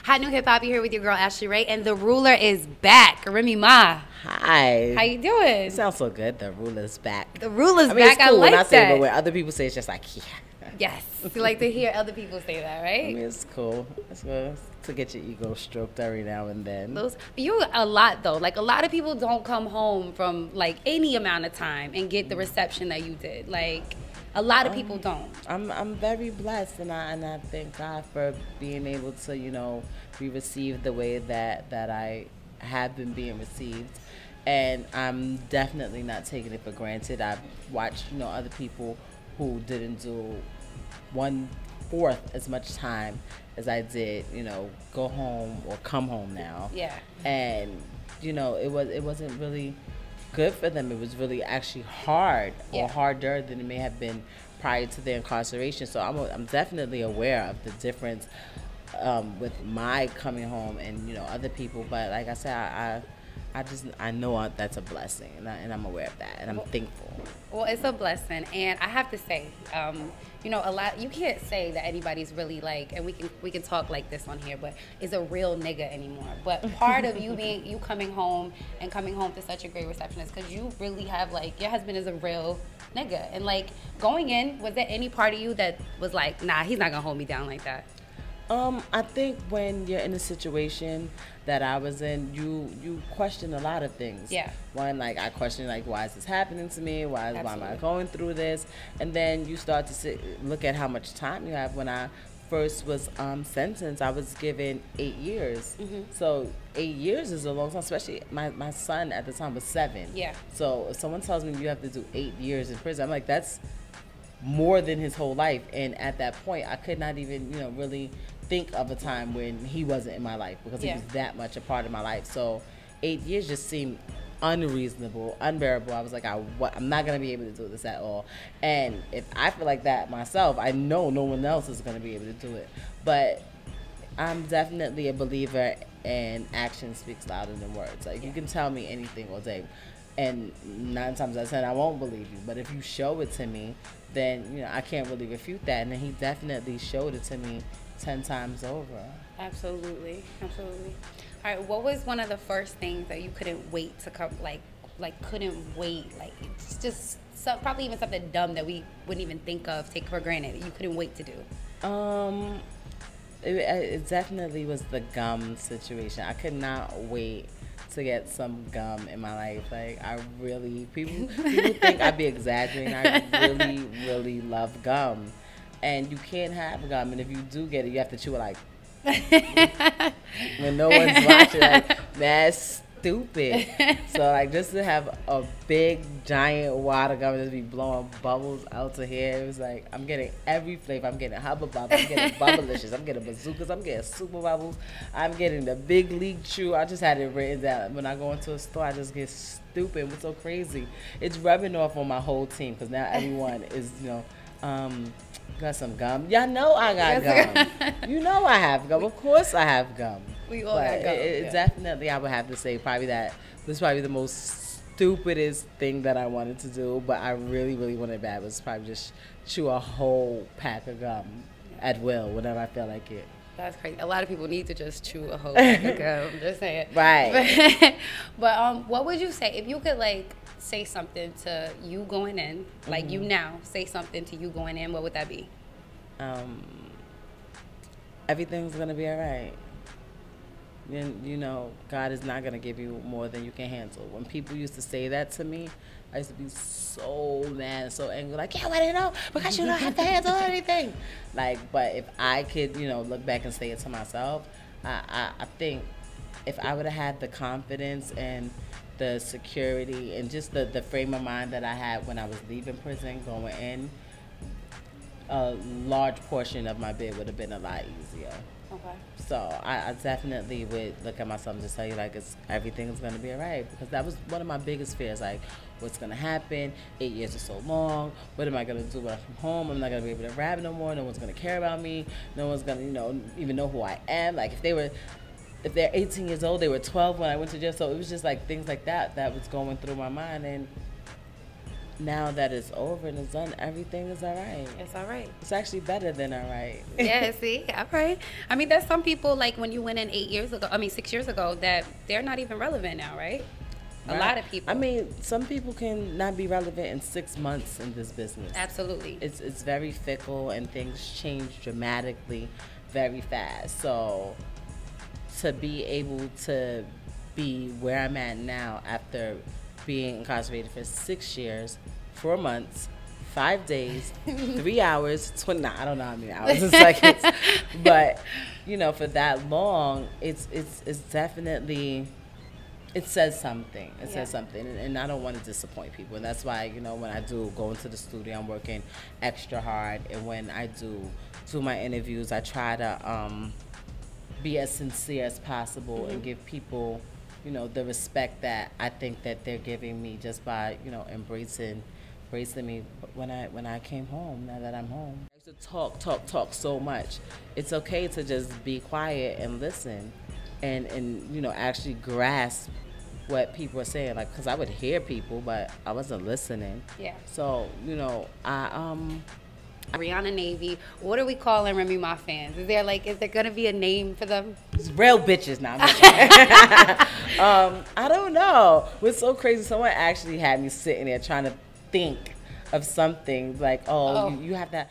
Hot New Hip Hop, you here with your girl Ashlee Ray, and the ruler is back. Remy Ma. Hi. How you doing? It sounds so good. The ruler's back. The ruler's I mean, back. it's cool I like when I say that. it, but when other people say it's just like, yeah. Yes. You like to hear other people say that, right? I mean, it's cool. It's good to get your ego stroked every now and then. You a lot though. Like a lot of people don't come home from like any amount of time and get the reception that you did. Like a lot of people don't. I'm very blessed, and I thank God for being able to be received the way that I have been being received, and I'm definitely not taking it for granted. I've watched other people who didn't do 1/4 as much time as I did, go home or come home now. Yeah. And it wasn't really good for them. It was really actually hard, or harder than it may have been prior to their incarceration. So I'm definitely aware of the difference with my coming home and other people. But like I said, I know that's a blessing, and I'm aware of that, and I'm thankful. Well, it's a blessing, and I have to say, a lot. You can't say that anybody's really like, and we can talk like this on here, but is a real nigga anymore. But part of you coming home to such a great reception is because you really have like your husband is a real nigga, and like going in, was there any part of you that was like, nah, he's not gonna hold me down like that? I think when you're in a situation that I was in, you question a lot of things. Yeah. One, like I question like, why is this happening to me? Why am I going through this? And then you start to look at how much time you have. When I first was sentenced, I was given 8 years. Mm-hmm. So 8 years is a long time, especially my son at the time was 7. Yeah. So if someone tells me you have to do 8 years in prison, I'm like, that's more than his whole life. And at that point, I could not even really think of a time when he wasn't in my life, because he was that much a part of my life. So 8 years just seemed unreasonable, unbearable. I was like, I'm not going to be able to do this at all. And if I feel like that myself, I know no one else is going to be able to do it. But I'm definitely a believer, and action speaks louder than words. Like you can tell me anything all day, and 9 times out of 10 I won't believe you. But if you show it to me, then I can't really refute that. And he definitely showed it to me 10 times over. Absolutely. All right, what was one of the first things that you couldn't wait to come, like couldn't wait, like it's just probably even something dumb that we wouldn't even think of, take for granted, you couldn't wait to do? It definitely was the gum situation. I could not wait to get some gum in my life. Like people think I'd be exaggerating. I really love gum. And you can't have gum, and if you do get it, you have to chew it like when no one's watching. Like, that's stupid. So like just to have a big giant wad of gum and just be blowing bubbles out to here, it was like I'm getting every flavor. I'm getting Hubba Bubba, I'm getting Bubblicious, I'm getting Bazookas, I'm getting Super Bubbles, I'm getting the Big League Chew. I just had it written down. When I go into a store, I just get stupid. What's so crazy? It's rubbing off on my whole team, because now everyone is got some gum. Y'all know I got gum. You know I have gum. Of course I have gum. We all got gum. Definitely, I would have to say probably that was probably the most stupidest thing that I wanted to do, but I really wanted bad, was probably just chew a whole pack of gum at will whenever I feel like it. That's crazy. A lot of people need to just chew a whole pack of gum. I'm just saying. Right. But what would you say if you could like say something to you going in, like you now say something to you going in? What would that be? Everything's gonna be all right. God is not gonna give you more than you can handle. When people used to say that to me, I used to be so mad and so angry, like, yeah, I didn't know, because you don't have to handle anything. Like, but if I could, look back and say it to myself, I think if I would have had the confidence and the security and just the frame of mind that I had when I was leaving prison, going in, a large portion of my bid would have been a lot easier. Okay. So I definitely would look at myself and just tell you, like, everything's going to be all right. Because that was one of my biggest fears, like, what's going to happen? 8 years is so long. What am I going to do when I'm from home? I'm not going to be able to rap no more. No one's going to care about me. No one's going to, even know who I am. Like, if they're 18 years old, they were 12 when I went to jail. So it was just like things like that was going through my mind. And now that it's over and it's done, everything is all right. It's all right. It's actually better than all right. Yeah, see? All right. I mean, there's some people, like when you went in 6 years ago, that they're not even relevant now, right? A lot of people. I mean, some people can not be relevant in 6 months in this business. Absolutely. It's very fickle and things change dramatically very fast. So to be able to be where I'm at now after being incarcerated for 6 years, 4 months, 5 days, 3 hours, 29, I don't know how many hours and seconds, but you know, for that long, it's definitely, it says something. It says something, and I don't want to disappoint people. And that's why, you know, when I do go into the studio, I'm working extra hard, and when I do my interviews, I try to be as sincere as possible and give people, you know, the respect that I think that they're giving me just by, you know, embracing me when I came home. Now that I'm home, I used to talk so much. It's okay to just be quiet and listen, and you know, actually grasp what people are saying. Like, because I would hear people, but I wasn't listening. Yeah. So, you know, Rihanna Navy, what are we calling Remy Ma fans? Is there gonna be a name for them? It's real bitches now. I don't know. What's so crazy, someone actually had me sitting there trying to think of something like, you have that